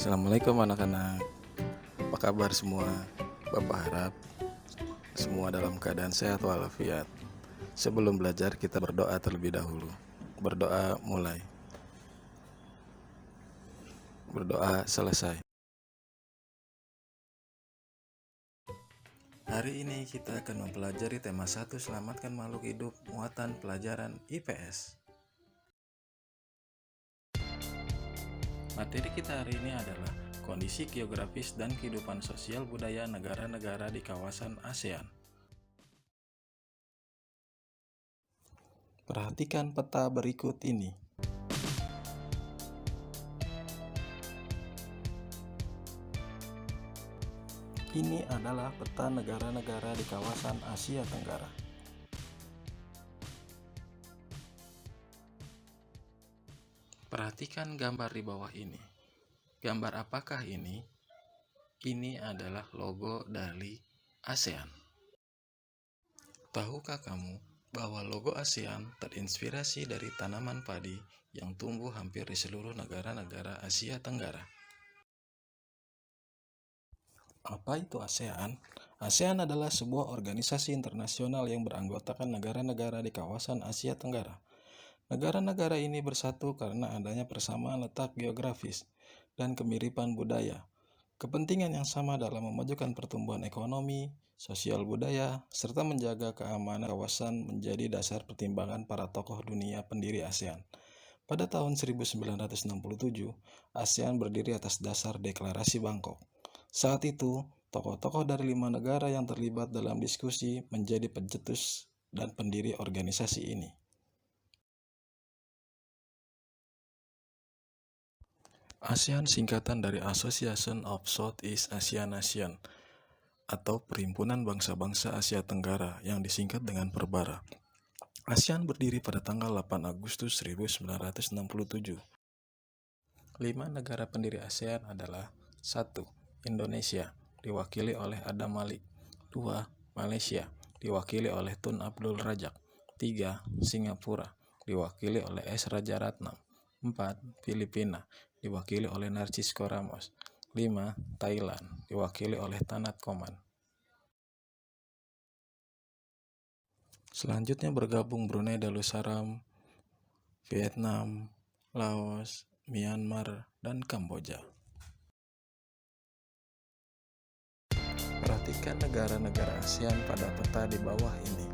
Assalamualaikum anak-anak. Apa kabar semua? Bapak harap semua dalam keadaan sehat walafiat. Sebelum belajar kita berdoa terlebih dahulu. Berdoa mulai. Berdoa selesai. Hari ini kita akan mempelajari tema 1, selamatkan makhluk hidup, muatan pelajaran IPS. Materi kita hari ini adalah kondisi geografis dan kehidupan sosial budaya negara-negara di kawasan ASEAN. Perhatikan peta berikut ini. Ini adalah peta negara-negara di kawasan Asia Tenggara. Perhatikan gambar di bawah ini. Gambar apakah ini? Ini adalah logo dari ASEAN. Tahukah kamu bahwa logo ASEAN terinspirasi dari tanaman padi yang tumbuh hampir di seluruh negara-negara Asia Tenggara? Apa itu ASEAN? ASEAN adalah sebuah organisasi internasional yang beranggotakan negara-negara di kawasan Asia Tenggara. Negara-negara ini bersatu karena adanya persamaan letak geografis dan kemiripan budaya. Kepentingan yang sama dalam memajukan pertumbuhan ekonomi, sosial budaya, serta menjaga keamanan kawasan menjadi dasar pertimbangan para tokoh dunia pendiri ASEAN. Pada tahun 1967, ASEAN berdiri atas dasar Deklarasi Bangkok. Saat itu, tokoh-tokoh dari 5 negara yang terlibat dalam diskusi menjadi pencetus dan pendiri organisasi ini. ASEAN singkatan dari Association of Southeast Asian Nations atau Perhimpunan Bangsa-Bangsa Asia Tenggara yang disingkat dengan Perbara. ASEAN berdiri pada tanggal 8 Agustus 1967. 5 negara pendiri ASEAN adalah 1. Indonesia, diwakili oleh Adam Malik. 2. Malaysia, diwakili oleh Tun Abdul Razak. 3. Singapura, diwakili oleh S. Rajaratnam. 4. Filipina, diwakili oleh Narcisco Ramos. 5. Thailand, diwakili oleh Tanat Koman. Selanjutnya bergabung Brunei Darussalam, Vietnam, Laos, Myanmar, dan Kamboja. Perhatikan negara-negara ASEAN pada peta di bawah ini.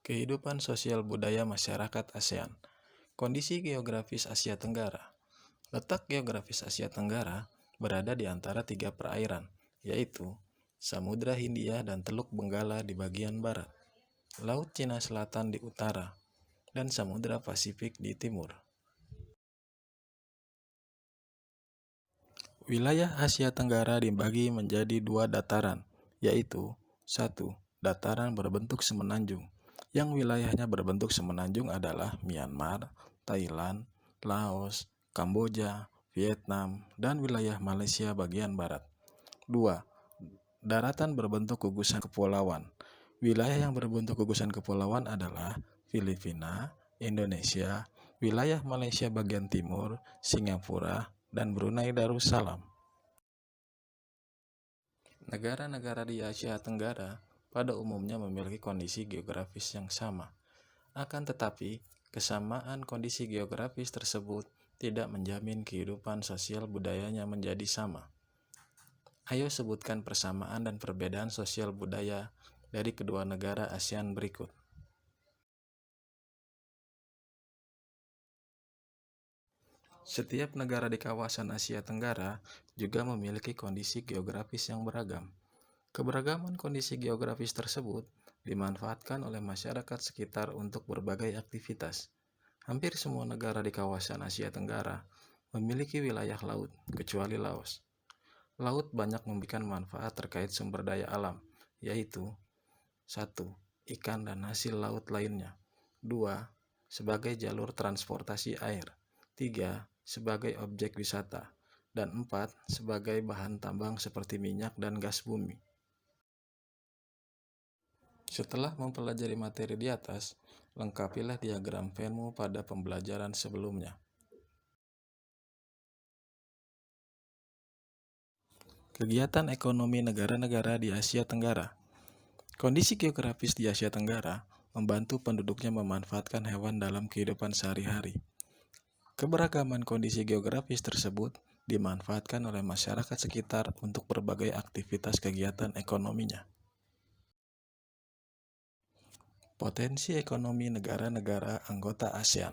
Kehidupan sosial budaya masyarakat ASEAN. Kondisi geografis Asia Tenggara. Letak geografis Asia Tenggara berada di antara 3 perairan, yaitu Samudra Hindia dan Teluk Benggala di bagian barat, Laut Cina Selatan di utara, dan Samudra Pasifik di timur. Wilayah Asia Tenggara dibagi menjadi 2 dataran, yaitu 1. Dataran berbentuk semenanjung, yang wilayahnya berbentuk semenanjung adalah Myanmar, Thailand, Laos, Kamboja, Vietnam, dan wilayah Malaysia bagian barat. 2. Daratan berbentuk gugusan kepulauan. Wilayah yang berbentuk gugusan kepulauan adalah Filipina, Indonesia, wilayah Malaysia bagian timur, Singapura, dan Brunei Darussalam. Negara-negara di Asia Tenggara pada umumnya memiliki kondisi geografis yang sama. Akan tetapi, kesamaan kondisi geografis tersebut tidak menjamin kehidupan sosial budayanya menjadi sama. Ayo sebutkan persamaan dan perbedaan sosial budaya dari kedua negara ASEAN berikut. Setiap negara di kawasan Asia Tenggara juga memiliki kondisi geografis yang beragam. Keberagaman kondisi geografis tersebut dimanfaatkan oleh masyarakat sekitar untuk berbagai aktivitas. Hampir semua negara di kawasan Asia Tenggara memiliki wilayah laut, kecuali Laos. Laut banyak memberikan manfaat terkait sumber daya alam, yaitu 1. Ikan dan hasil laut lainnya. 2. Sebagai jalur transportasi air. 3. Sebagai objek wisata. Dan 4. Sebagai bahan tambang seperti minyak dan gas bumi. Setelah mempelajari materi di atas, lengkapilah diagram Venn pada pembelajaran sebelumnya. Kegiatan ekonomi negara-negara di Asia Tenggara. Kondisi geografis di Asia Tenggara membantu penduduknya memanfaatkan hewan dalam kehidupan sehari-hari. Keberagaman kondisi geografis tersebut dimanfaatkan oleh masyarakat sekitar untuk berbagai aktivitas kegiatan ekonominya. Potensi ekonomi negara-negara anggota ASEAN.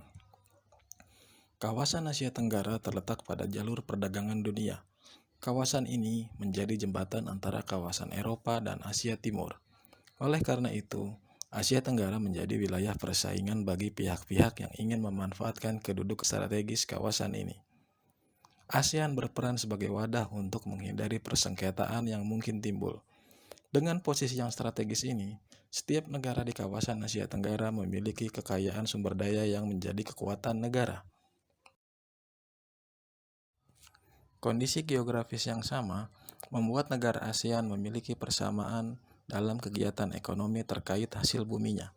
Kawasan Asia Tenggara terletak pada jalur perdagangan dunia. Kawasan ini menjadi jembatan antara kawasan Eropa dan Asia Timur. Oleh karena itu, Asia Tenggara menjadi wilayah persaingan bagi pihak-pihak yang ingin memanfaatkan keduduk strategis kawasan ini. ASEAN berperan sebagai wadah untuk menghindari persengketaan yang mungkin timbul. Dengan posisi yang strategis ini, setiap negara di kawasan Asia Tenggara memiliki kekayaan sumber daya yang menjadi kekuatan negara. Kondisi geografis yang sama membuat negara ASEAN memiliki persamaan dalam kegiatan ekonomi terkait hasil buminya.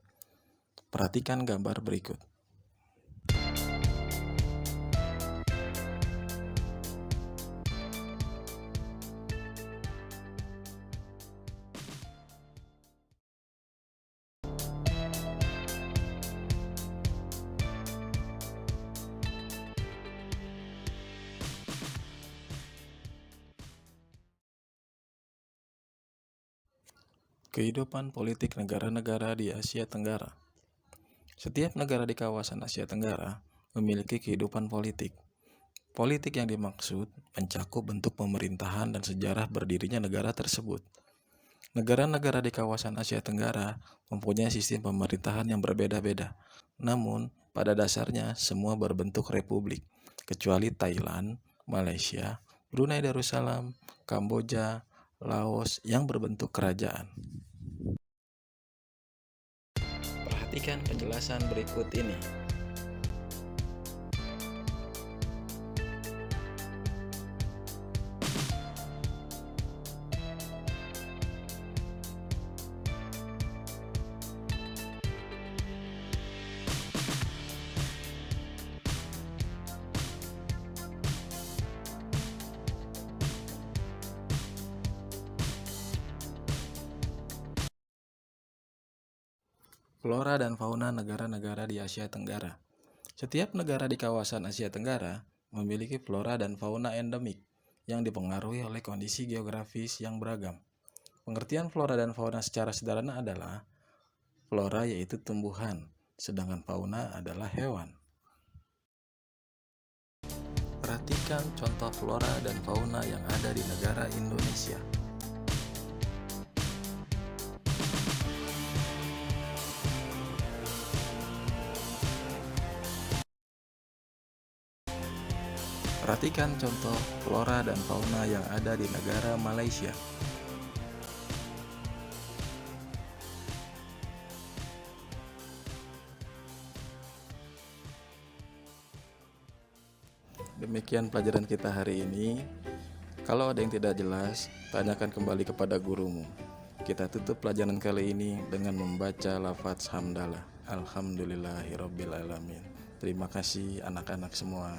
Perhatikan gambar berikut. Kehidupan politik negara-negara di Asia Tenggara. Setiap negara di kawasan Asia Tenggara memiliki kehidupan politik. Politik yang dimaksud mencakup bentuk pemerintahan dan sejarah berdirinya negara tersebut. Negara-negara di kawasan Asia Tenggara mempunyai sistem pemerintahan yang berbeda-beda. Namun, pada dasarnya semua berbentuk republik, kecuali Thailand, Malaysia, Brunei Darussalam, Kamboja, Laos yang berbentuk kerajaan. Perhatikan penjelasan berikut ini. Flora dan fauna negara-negara di Asia Tenggara. Setiap negara di kawasan Asia Tenggara memiliki flora dan fauna endemik yang dipengaruhi oleh kondisi geografis yang beragam. Pengertian flora dan fauna secara sederhana adalah flora yaitu tumbuhan, sedangkan fauna adalah hewan. Perhatikan contoh flora dan fauna yang ada di negara Indonesia. Perhatikan contoh flora dan fauna yang ada di negara Malaysia. Demikian pelajaran kita hari ini. Kalau ada yang tidak jelas, tanyakan kembali kepada gurumu. Kita tutup pelajaran kali ini dengan membaca lafaz hamdalah. Alhamdulillahirabbil alamin. Terima kasih anak-anak semua.